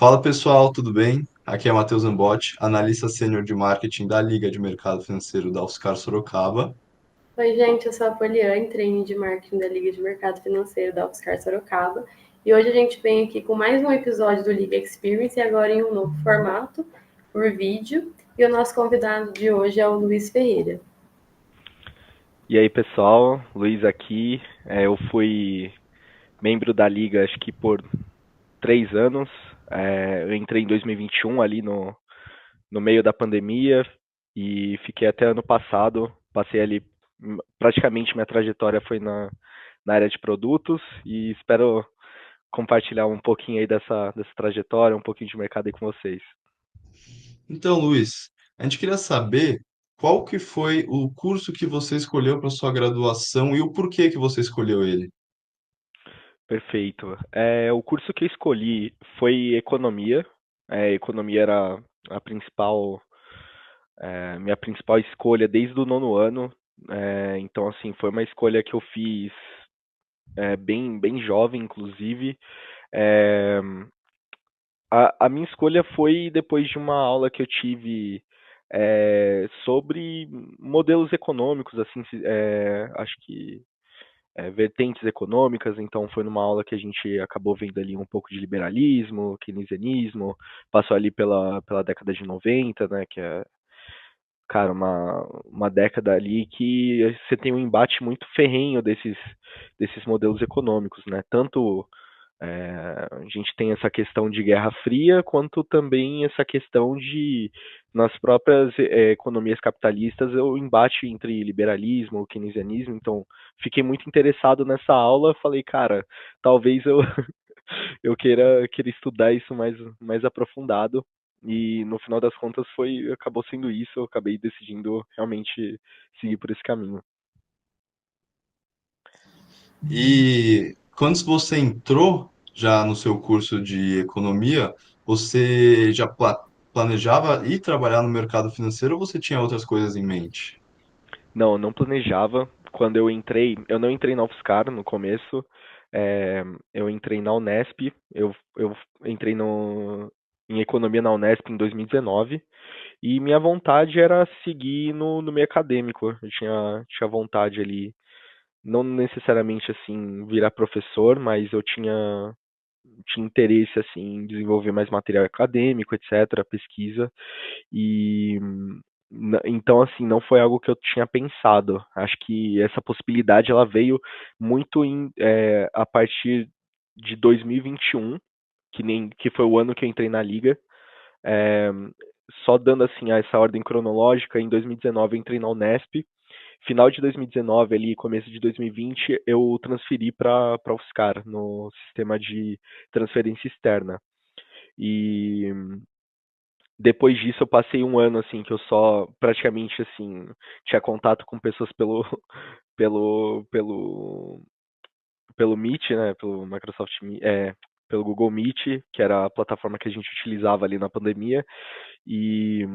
Fala pessoal, tudo bem? Aqui é Matheus Ambotti, analista sênior de marketing da Liga de Mercado Financeiro da Oscar Sorocaba. Oi, gente, eu sou a Poliane, trainee de marketing da Liga de Mercado Financeiro da UFSCar Sorocaba. E hoje a gente vem aqui com mais um episódio do Liga Experience, e agora em um novo formato, por vídeo. E o nosso convidado de hoje é o Luiz Ferreira. E aí, pessoal, Luiz aqui. Eu fui membro da Liga, acho que por 3 anos. Eu entrei em 2021 ali no meio da pandemia e fiquei até ano passado. Passei ali, praticamente minha trajetória foi na área de produtos e espero compartilhar um pouquinho aí dessa trajetória, um pouquinho de mercado aí com vocês. Então, Luiz, a gente queria saber qual que foi o curso que você escolheu para sua graduação e o porquê que você escolheu ele. Perfeito. O curso que eu escolhi foi economia. Economia era a principal, minha principal escolha desde o nono ano. Então, assim, foi uma escolha que eu fiz bem jovem, inclusive. É, a minha escolha foi depois de uma aula que eu tive sobre modelos econômicos, assim, acho que vertentes econômicas, então foi numa aula que a gente acabou vendo ali um pouco de liberalismo, keynesianismo, passou ali pela década de 90, né, que é, cara, uma década ali que você tem um embate muito ferrenho desses modelos econômicos, né, tanto a gente tem essa questão de Guerra Fria, quanto também essa questão de, nas próprias economias capitalistas, o embate entre liberalismo, keynesianismo. Então, fiquei muito interessado nessa aula. Falei, cara, talvez eu, eu queira estudar isso mais aprofundado. E no final das contas acabou sendo isso. Eu acabei decidindo realmente seguir por esse caminho. E quando você entrou já no seu curso de economia, você já planejava ir trabalhar no mercado financeiro ou você tinha outras coisas em mente? Não, não planejava. Quando eu não entrei na UFSCar no começo, eu entrei na Unesp, eu entrei em economia na Unesp em 2019, e minha vontade era seguir no meio acadêmico. Eu tinha vontade ali, não necessariamente assim, virar professor, mas eu tinha interesse assim, em desenvolver mais material acadêmico, etc., pesquisa. E então, assim, não foi algo que eu tinha pensado. Acho que essa possibilidade ela veio muito a partir de 2021, que foi o ano que eu entrei na liga. É, Só dando assim essa ordem cronológica, em 2019 eu entrei na Unesp. Final de 2019 ali, começo de 2020, eu transferi para a UFSCar no sistema de transferência externa. E depois disso eu passei um ano assim que eu só praticamente assim tinha contato com pessoas pelo pelo pelo Meet, né, pelo pelo Google Meet, que era a plataforma que a gente utilizava ali na pandemia, e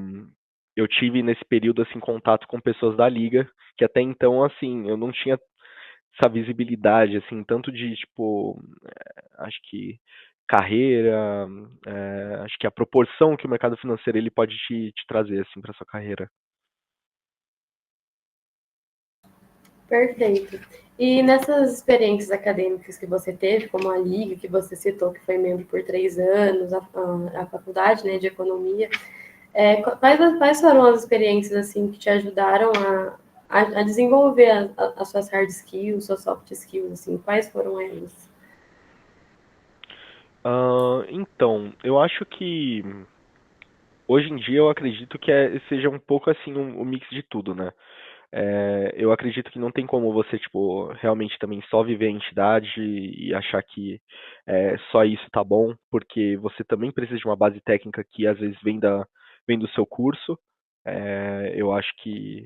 eu tive nesse período assim contato com pessoas da liga, que até então assim, eu não tinha essa visibilidade assim, tanto de tipo, acho que carreira, acho que a proporção que o mercado financeiro ele pode te trazer assim para sua carreira. Perfeito. E nessas experiências acadêmicas que você teve, como a Liga, que você citou, que foi membro por 3 anos, a faculdade, né, de economia, quais foram as experiências assim que te ajudaram a desenvolver as suas hard skills, suas soft skills, assim, quais foram elas? Então, eu acho que hoje em dia eu acredito que seja um pouco assim um mix de tudo, né? Eu acredito que não tem como você, tipo, realmente também só viver a entidade e achar que só isso tá bom, porque você também precisa de uma base técnica que às vezes vem do seu curso. Eu acho que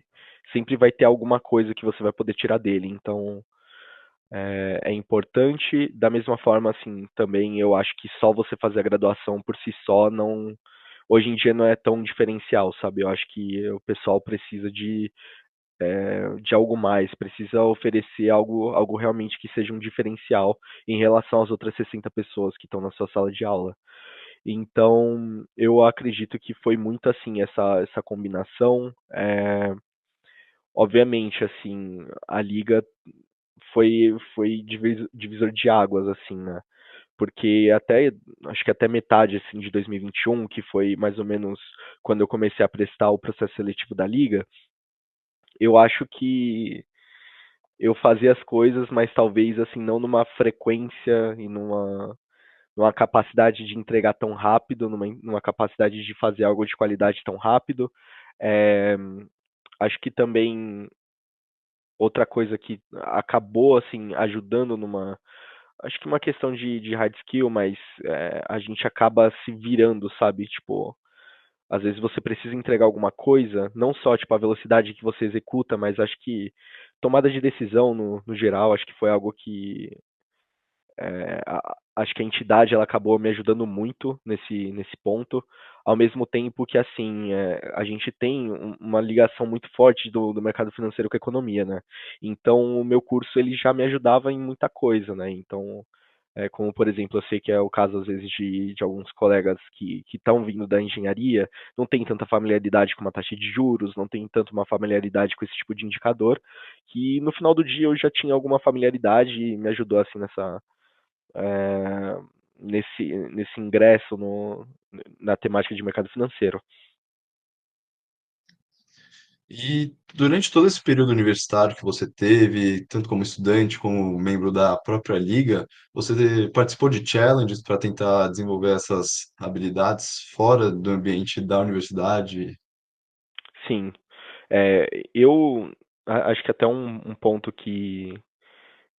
sempre vai ter alguma coisa que você vai poder tirar dele. Então, é importante. Da mesma forma, assim, também eu acho que só você fazer a graduação por si só não. Hoje em dia não é tão diferencial, sabe? Eu acho que o pessoal precisa de algo mais, precisa oferecer algo realmente que seja um diferencial em relação às outras 60 pessoas que estão na sua sala de aula. Então, eu acredito que foi muito assim essa combinação. Obviamente, assim, a liga foi divisor de águas, assim, né? Porque acho que até metade assim de 2021, que foi mais ou menos quando eu comecei a prestar o processo seletivo da liga, eu acho que eu fazia as coisas, mas talvez assim não numa frequência e numa capacidade de entregar tão rápido, numa capacidade de fazer algo de qualidade tão rápido. É, acho que também outra coisa que acabou assim ajudando acho que uma questão de hard skill, mas a gente acaba se virando, sabe? Tipo, às vezes você precisa entregar alguma coisa, não só tipo a velocidade que você executa, mas acho que tomada de decisão no geral, acho que foi algo que acho que a entidade ela acabou me ajudando muito nesse ponto, ao mesmo tempo que assim a gente tem uma ligação muito forte do mercado financeiro com a economia, né? Então o meu curso ele já me ajudava em muita coisa, né? Então como, por exemplo, eu sei que é o caso, às vezes, de alguns colegas que estão vindo da engenharia, não tem tanta familiaridade com uma taxa de juros, não tem tanto uma familiaridade com esse tipo de indicador, que no final do dia eu já tinha alguma familiaridade e me ajudou, assim, é, nesse ingresso na temática de mercado financeiro. E durante todo esse período universitário que você teve, tanto como estudante como membro da própria liga, você participou de challenges para tentar desenvolver essas habilidades fora do ambiente da universidade? Sim, eu acho que até um ponto que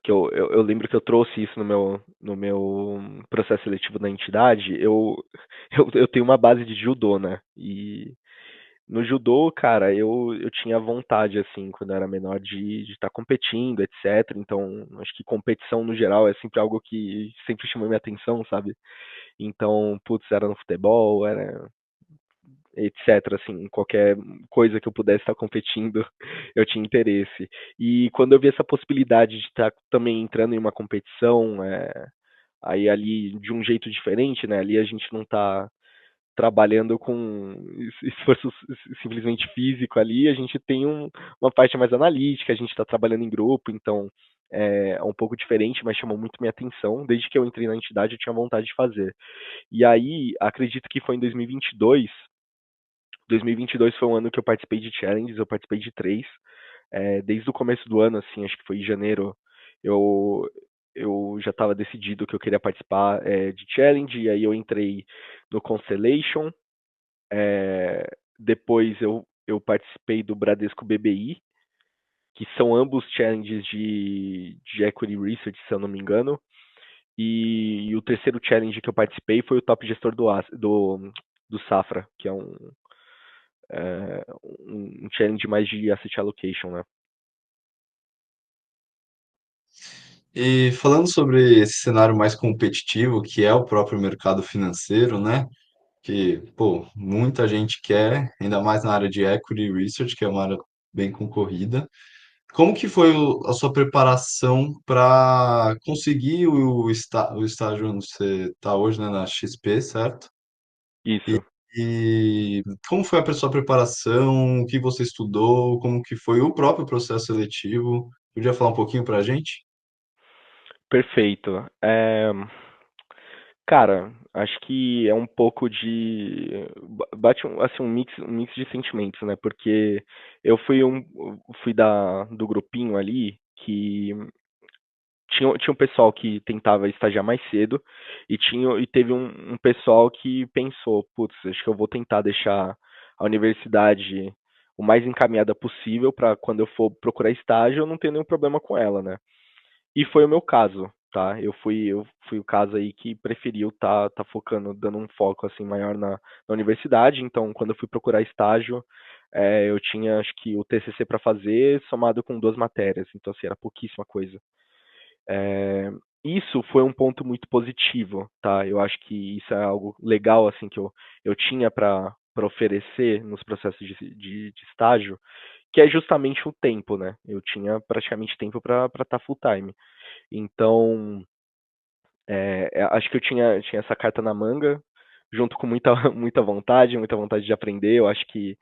eu lembro que eu trouxe isso no meu processo seletivo na entidade, eu tenho uma base de judô, né? E no judô, cara, eu tinha vontade, assim, quando eu era menor, de estar competindo, etc. Então, acho que competição no geral é sempre algo que sempre chamou minha atenção, sabe? Então, putz, era no futebol, era etc. Assim, qualquer coisa que eu pudesse estar competindo, eu tinha interesse. E quando eu vi essa possibilidade de estar também entrando em uma competição, aí ali de um jeito diferente, né? Ali a gente não está trabalhando com esforço simplesmente físico ali, a gente tem uma parte mais analítica, a gente está trabalhando em grupo, então é um pouco diferente, mas chamou muito minha atenção. Desde que eu entrei na entidade, eu tinha vontade de fazer. E aí, acredito que foi em 2022. 2022 foi um ano que eu participei de challenges, eu participei de três. Desde o começo do ano, assim, acho que foi em janeiro, eu, eu já estava decidido que eu queria participar de challenge, e aí eu entrei no Constellation. Depois eu participei do Bradesco BBI, que são ambos challenges de Equity Research, se eu não me engano. E o terceiro challenge que eu participei foi o Top Gestor do Safra, que é um challenge mais de asset allocation, né? E falando sobre esse cenário mais competitivo, que é o próprio mercado financeiro, né? Que, pô, muita gente quer, ainda mais na área de equity research, que é uma área bem concorrida. Como que foi a sua preparação para conseguir o estágio onde você está hoje, né, na XP, certo? E, Isso, e como foi a sua preparação? O que você estudou? Como que foi o próprio processo seletivo? Podia falar um pouquinho para a gente? perfeito. Cara, acho que é um pouco bate assim um mix de sentimentos, né? Porque eu fui do grupinho ali que tinha um pessoal que tentava estagiar mais cedo e teve um pessoal que pensou, putz, acho que eu vou tentar deixar a universidade o mais encaminhada possível para quando eu for procurar estágio eu não ter nenhum problema com ela, né? E foi o meu caso, tá? Eu fui o caso aí que preferiu tá focando, dando um foco assim maior na universidade. Então, quando eu fui procurar estágio, eu tinha acho que o TCC para fazer, somado com duas matérias. Então, assim, era pouquíssima coisa. É, isso foi um ponto muito positivo, tá? Eu acho que isso é algo legal assim que eu tinha para oferecer nos processos de estágio, que é justamente o tempo, né? Eu tinha praticamente tempo para estar full time. Então, acho que eu tinha essa carta na manga, junto com muita, muita vontade de aprender. Eu acho que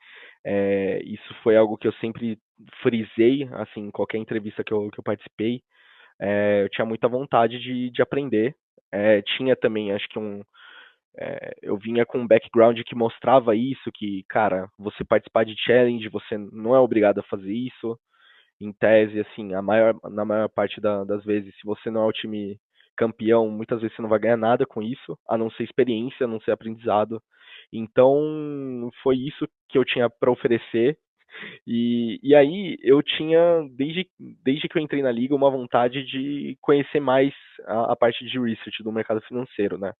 isso foi algo que eu sempre frisei, assim, em qualquer entrevista que eu participei. Eu tinha muita vontade de aprender. Tinha também, acho que eu vinha com um background que mostrava isso, que, cara, você participar de challenge, você não é obrigado a fazer isso. Em tese, assim, na maior parte das vezes, se você não é o time campeão, muitas vezes você não vai ganhar nada com isso, a não ser experiência, a não ser aprendizado. Então, foi isso que eu tinha para oferecer. E aí eu tinha, desde que eu entrei na liga, uma vontade de conhecer mais a parte de research do mercado financeiro, né?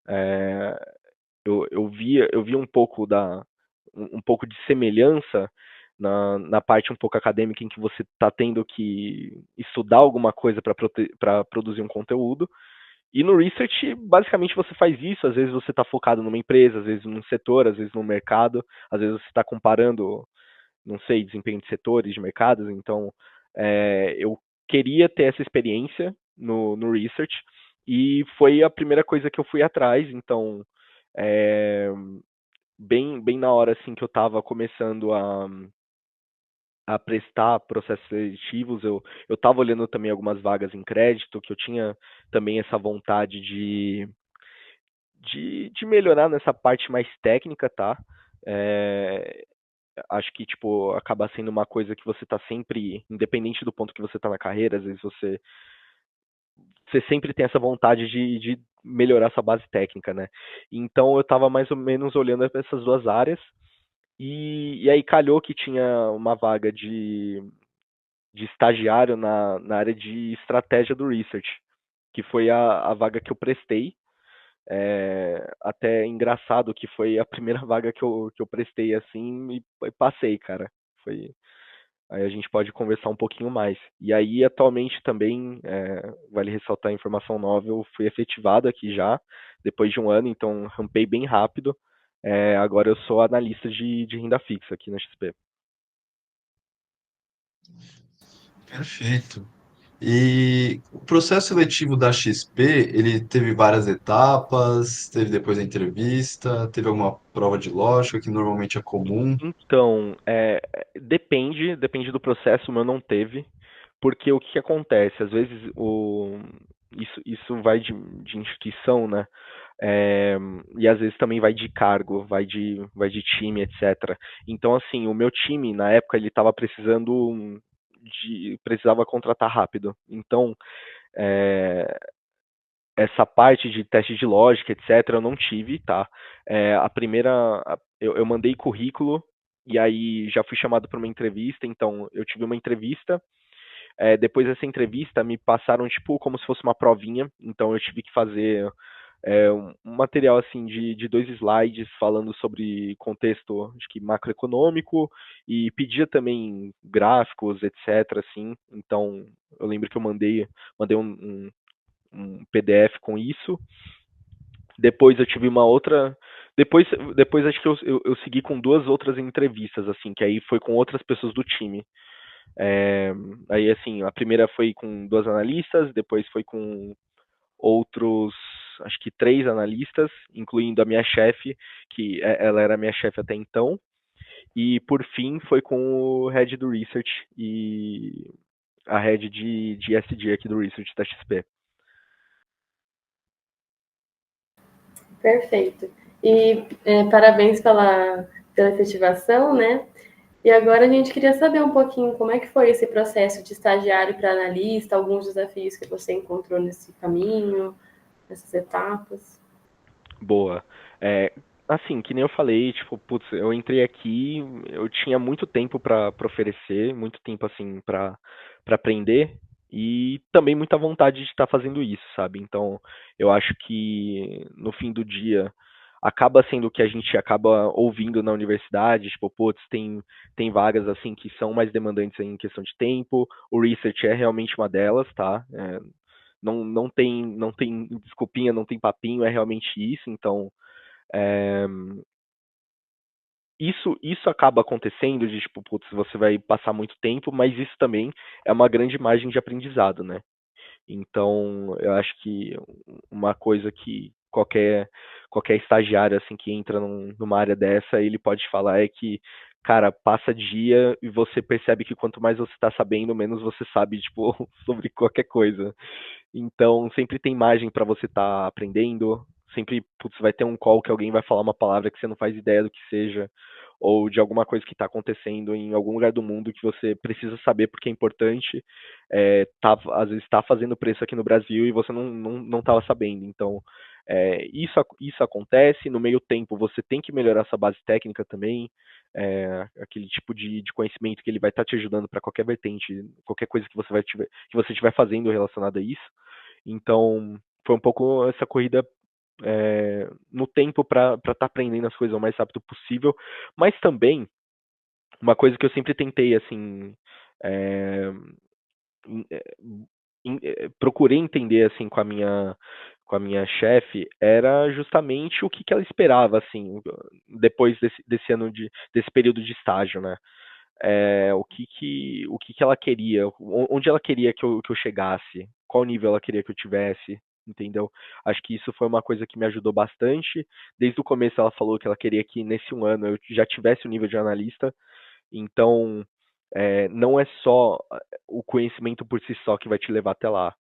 É, eu via um pouco de semelhança na parte um pouco acadêmica em que você está tendo que estudar alguma coisa para produzir um conteúdo. E no research, basicamente você faz isso. Às vezes você está focado numa empresa, às vezes num setor, às vezes no mercado, às vezes você está comparando, não sei, desempenho de setores, de mercados. Então, eu queria ter essa experiência no research e foi a primeira coisa que eu fui atrás. Então, é, bem na hora assim que eu estava começando a prestar processos seletivos, eu estava olhando também algumas vagas em crédito, que eu tinha também essa vontade de melhorar nessa parte mais técnica, tá? É, acho que, tipo, acaba sendo uma coisa que você tá sempre, independente do ponto que você tá na carreira, às vezes você sempre tem essa vontade de melhorar sua base técnica, né? Então eu tava mais ou menos olhando essas duas áreas, e aí calhou que tinha uma vaga de estagiário na área de estratégia do research, que foi a vaga que eu prestei. Até engraçado que foi a primeira vaga que eu prestei assim e passei, cara. Foi, aí a gente pode conversar um pouquinho mais. E aí, atualmente também, vale ressaltar a informação nova, eu fui efetivado aqui já, depois de um ano, então rampei bem rápido. Agora eu sou analista de renda fixa aqui na XP. Perfeito. E o processo seletivo da XP, ele teve várias etapas, teve depois a entrevista, teve alguma prova de lógica, que normalmente é comum. Então, depende do processo, o meu não teve, porque o que que acontece? Às vezes isso vai de instituição, né? É, e às vezes também vai de cargo, vai de time, etc. Então, assim, o meu time, na época, ele estava precisava contratar rápido. Então, é, essa parte de teste de lógica, etc., eu não tive, tá? A primeira, eu mandei currículo e aí já fui chamado para uma entrevista, então eu tive uma entrevista. Depois dessa entrevista, me passaram, tipo, como se fosse uma provinha, então eu tive que fazer um material, assim, de 2 slides falando sobre contexto, acho que macroeconômico, e pedia também gráficos, etc., assim, então eu lembro que eu mandei um PDF com isso. Depois eu tive uma outra. Depois acho que eu segui com 2 outras entrevistas, assim, que aí foi com outras pessoas do time. É, aí, assim, a primeira foi com 2 analistas, depois foi com outros, acho que 3 analistas, incluindo a minha chefe, que ela era minha chefe até então. E por fim foi com o head do research e a head de SD aqui do research da XP. Perfeito. E parabéns pela efetivação, né? E agora a gente queria saber um pouquinho como é que foi esse processo de estagiário para analista, alguns desafios que você encontrou nesse caminho, nessas etapas. Boa. Assim, que nem eu falei, tipo, putz, eu entrei aqui, eu tinha muito tempo pra oferecer, muito tempo, assim, pra aprender e também muita vontade de estar fazendo isso, sabe? Então, eu acho que no fim do dia acaba sendo o que a gente acaba ouvindo na universidade, tipo, putz, tem vagas, assim, que são mais demandantes em questão de tempo, o research é realmente uma delas, tá? Não tem desculpinha, não tem papinho, é realmente isso. Então, é, isso acaba acontecendo de tipo, putz, você vai passar muito tempo, mas isso também é uma grande margem de aprendizado, né? Então, eu acho que uma coisa qualquer, qualquer estagiário assim que entra numa área dessa, ele pode falar é que, cara, passa dia e você percebe que quanto mais você está sabendo, menos você sabe, tipo, sobre qualquer coisa. Então, sempre tem margem para você estar aprendendo. Sempre, putz, vai ter um call que alguém vai falar uma palavra que você não faz ideia do que seja, ou de alguma coisa que está acontecendo em algum lugar do mundo que você precisa saber porque é importante. Às vezes está fazendo preço aqui no Brasil e você não estava sabendo. Então, isso acontece. No meio tempo, você tem que melhorar sua base técnica também. Aquele tipo de conhecimento que ele vai estar te ajudando para qualquer vertente, qualquer coisa que que você estiver fazendo relacionada a isso. Então, foi um pouco essa corrida no tempo para estar aprendendo as coisas o mais rápido possível, mas também uma coisa que eu sempre tentei assim, é, em- é, procurei entender assim com a minha chefe era justamente o que, que ela esperava assim depois desse ano desse período de estágio, né? O que que ela queria, onde ela queria que eu chegasse, qual nível ela queria que eu tivesse, entendeu? Acho que isso foi uma coisa que me ajudou bastante. Desde o começo ela falou que ela queria que nesse um ano eu já tivesse o nível de analista, então não é só o conhecimento por si só que vai te levar até lá.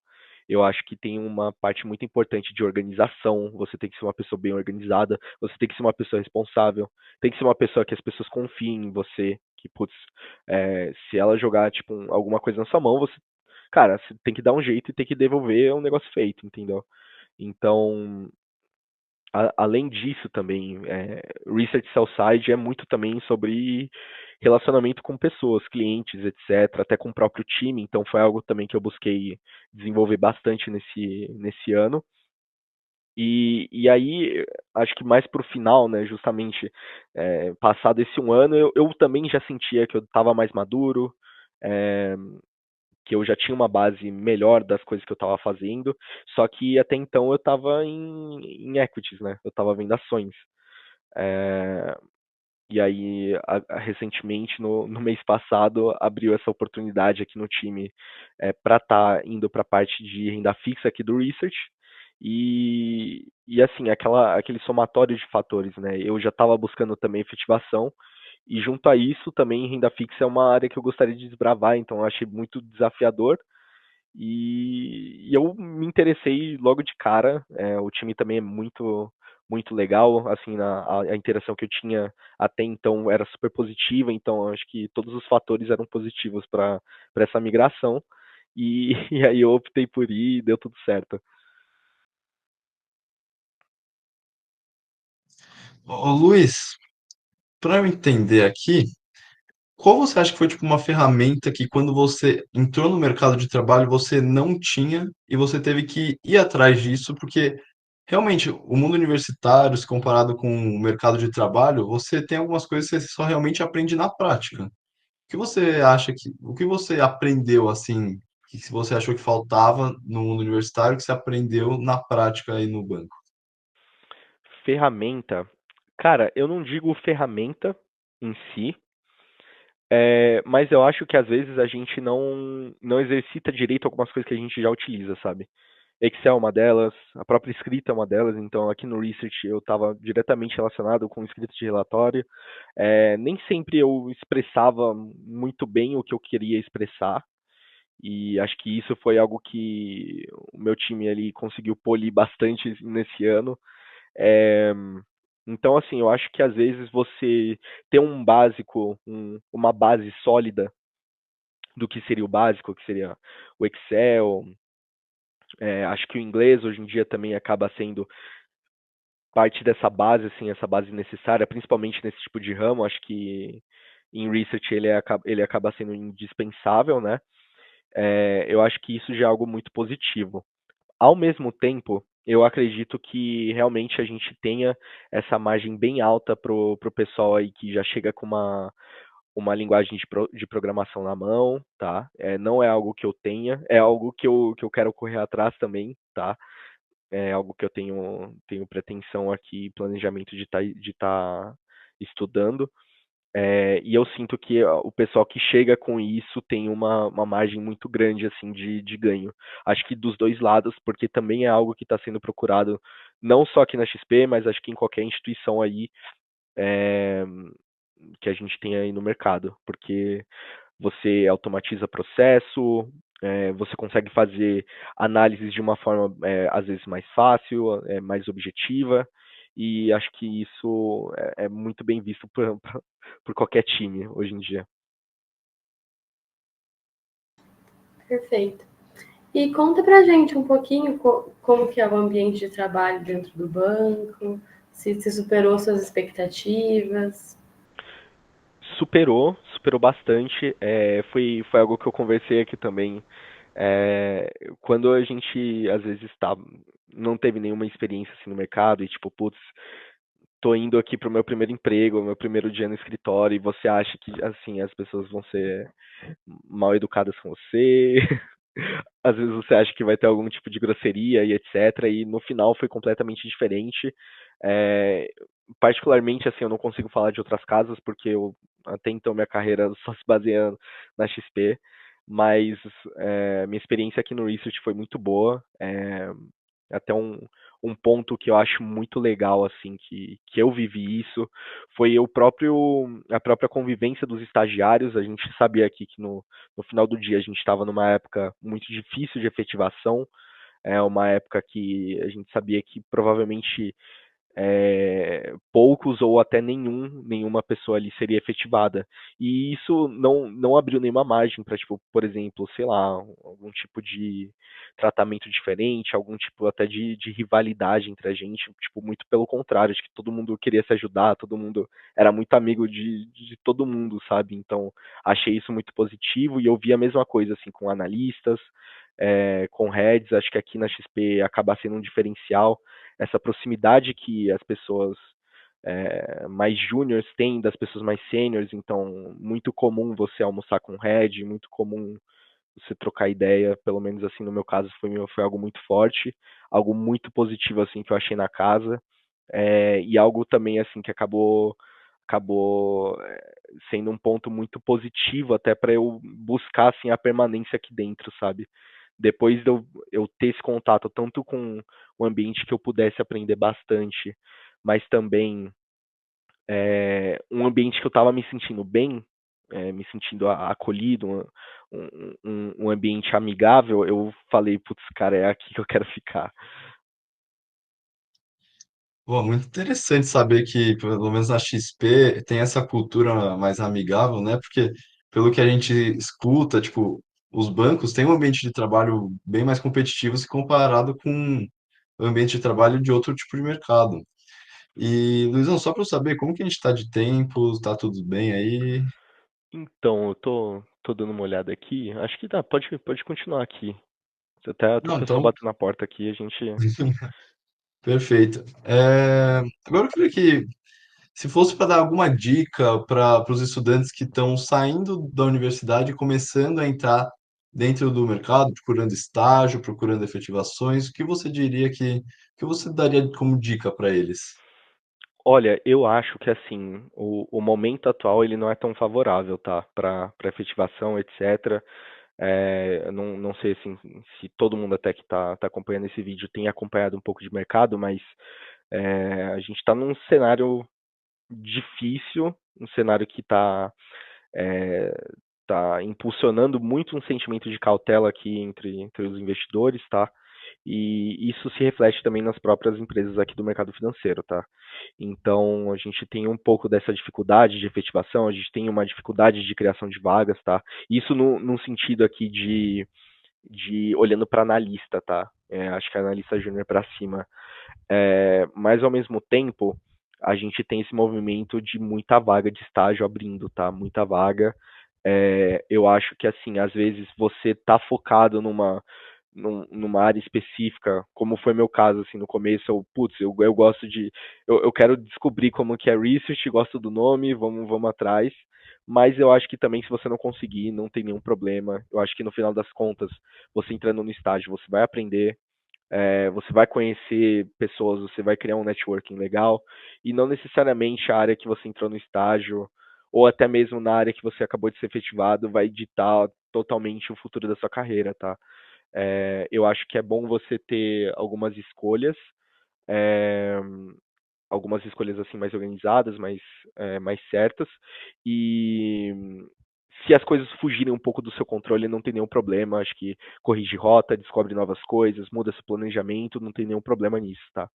Eu acho que tem uma parte muito importante de organização. Você tem que ser uma pessoa bem organizada, você tem que ser uma pessoa responsável, tem que ser uma pessoa que as pessoas confiem em você. Que, putz, se ela jogar, tipo, alguma coisa na sua mão, você, cara, você tem que dar um jeito e tem que devolver um negócio feito, entendeu? Então, além disso também, Research Sell-Side é muito também sobre relacionamento com pessoas, clientes, etc., até com o próprio time, então foi algo também que eu busquei desenvolver bastante nesse ano. E aí, acho que mais pro final, né, justamente, passado esse um ano, eu também já sentia que eu estava mais maduro, é, que eu já tinha uma base melhor das coisas que eu estava fazendo, só que até então eu estava em equities, né? Eu estava vendo ações. É, e aí, recentemente, no mês passado, abriu essa oportunidade aqui no time para estar indo para a parte de renda fixa aqui do Research. E assim, aquele somatório de fatores, né? Eu já estava buscando também efetivação, e junto a isso, também renda fixa é uma área que eu gostaria de desbravar, então eu achei muito desafiador. E eu me interessei logo de cara. O time também é muito legal. Assim, a interação que eu tinha até então era super positiva. Então, acho que todos os fatores eram positivos para essa migração. E aí eu optei por ir e deu tudo certo. Ô, Luiz, para eu entender aqui, qual você acha que foi tipo uma ferramenta que quando você entrou no mercado de trabalho você não tinha e você teve que ir atrás disso, porque realmente o mundo universitário, se comparado com o mercado de trabalho, você tem algumas coisas que você só realmente aprende na prática. O que você acha que, o que você aprendeu assim, que se você achou que faltava no mundo universitário, que você aprendeu na prática aí no banco? Ferramenta. Cara, eu não digo ferramenta em si, mas eu acho que às vezes a gente não exercita direito algumas coisas que a gente já utiliza, sabe? Excel é uma delas, a própria escrita é uma delas, então aqui no Research eu estava diretamente relacionado com escrita de relatório. Nem sempre eu expressava muito bem o que eu queria expressar, e acho que isso foi algo que o meu time ali conseguiu polir bastante nesse ano. É, então, assim, eu acho que às vezes você ter um básico, uma base sólida do que seria o básico, que seria o Excel, acho que o inglês hoje em dia também acaba sendo parte dessa base, assim, essa base necessária, principalmente nesse tipo de ramo. Acho que em research ele acaba sendo indispensável, né? Eu acho que isso já é algo muito positivo. Ao mesmo tempo, eu acredito que realmente a gente tenha essa margem bem alta pro pessoal aí que já chega com uma linguagem de programação na mão, tá? Não é algo que eu tenha, é algo que eu quero correr atrás também, tá? É algo que eu tenho pretensão aqui, planejamento de tá estudando. E eu sinto que o pessoal que chega com isso tem uma margem muito grande assim de ganho. Acho que dos dois lados, porque também é algo que está sendo procurado não só aqui na XP, mas acho que em qualquer instituição aí é, que a gente tem aí no mercado, porque você automatiza processo, você consegue fazer análises de uma forma, às vezes, mais fácil, mais objetiva, e acho que isso é muito bem visto por qualquer time hoje em dia. Perfeito. E conta pra gente um pouquinho como que é o ambiente de trabalho dentro do banco, se superou suas expectativas. Superou bastante. Foi algo que eu conversei aqui também. Quando a gente, às vezes, não teve nenhuma experiência assim no mercado e, tipo, putz, tô indo aqui pro meu primeiro emprego, meu primeiro dia no escritório, e você acha que, assim, as pessoas vão ser mal educadas com você. Às vezes você acha que vai ter algum tipo de grosseria e etc. E no final foi completamente diferente. É, particularmente, assim, eu não consigo falar de outras casas, porque até então minha carreira só se baseia na XP. Mas minha experiência aqui no Research foi muito boa. Até um ponto que eu acho muito legal, assim, que eu vivi isso, foi a própria convivência dos estagiários. A gente sabia aqui que no final do dia a gente estava numa época muito difícil de efetivação, é uma época que a gente sabia que provavelmente poucos ou até nenhuma pessoa ali seria efetivada. E isso não abriu nenhuma margem para, tipo, por exemplo, sei lá, algum tipo de tratamento diferente, algum tipo até de rivalidade entre a gente, tipo, muito pelo contrário, acho que todo mundo queria se ajudar, todo mundo era muito amigo de todo mundo, sabe? Então, achei isso muito positivo e eu vi a mesma coisa, assim, com analistas, com heads, acho que aqui na XP acaba sendo um diferencial, essa proximidade que as pessoas mais júniores têm das pessoas mais sêniores, então muito comum você almoçar com o head, muito comum você trocar ideia, pelo menos assim no meu caso foi algo muito forte, algo muito positivo assim que eu achei na casa, e algo também assim que acabou sendo um ponto muito positivo até para eu buscar assim a permanência aqui dentro, sabe? Depois de eu ter esse contato tanto com o ambiente que eu pudesse aprender bastante, mas também um ambiente que eu estava me sentindo bem, me sentindo acolhido, um ambiente amigável, eu falei, putz, cara, é aqui que eu quero ficar. Pô, muito interessante saber que, pelo menos na XP, tem essa cultura mais amigável, né? Porque, pelo que a gente escuta, tipo, os bancos têm um ambiente de trabalho bem mais competitivo se comparado com o ambiente de trabalho de outro tipo de mercado. E, Luizão, só para eu saber, como que a gente está de tempo? Tá tudo bem aí? Então, eu tô dando uma olhada aqui, acho que dá, pode continuar aqui. Até o Não, pessoal então, bateu na porta aqui, a gente. perfeito. Agora eu queria que, se fosse para dar alguma dica para os estudantes que estão saindo da universidade e começando a entrar dentro do mercado, procurando estágio, procurando efetivações, o que você diria que você daria como dica para eles? Olha, eu acho que assim, o momento atual ele não é tão favorável, tá? Para efetivação, etc. Eu não sei assim, se todo mundo até que tá acompanhando esse vídeo tem acompanhado um pouco de mercado, mas a gente está num cenário difícil, um cenário que é, tá impulsionando muito um sentimento de cautela aqui entre os investidores, tá? E isso se reflete também nas próprias empresas aqui do mercado financeiro, tá? Então, a gente tem um pouco dessa dificuldade de efetivação, a gente tem uma dificuldade de criação de vagas, tá? Isso no sentido aqui de olhando para analista, tá? Acho que a analista júnior para cima. Mas, ao mesmo tempo, a gente tem esse movimento de muita vaga de estágio abrindo, tá? Muita vaga. Eu acho que, assim, às vezes você tá focado numa área específica, como foi meu caso, assim, no começo, eu gosto eu quero descobrir como que é research, gosto do nome, vamos atrás, mas eu acho que também se você não conseguir, não tem nenhum problema, eu acho que no final das contas, você entrando no estágio, você vai aprender, você vai conhecer pessoas, você vai criar um networking legal, e não necessariamente a área que você entrou no estágio, ou até mesmo na área que você acabou de ser efetivado, vai ditar totalmente o futuro da sua carreira, tá? Eu acho que é bom você ter algumas escolhas, é, algumas escolhas assim mais organizadas, mais certas. E se as coisas fugirem um pouco do seu controle, não tem nenhum problema. Acho que corrige rota, descobre novas coisas, muda seu planejamento, não tem nenhum problema nisso, tá?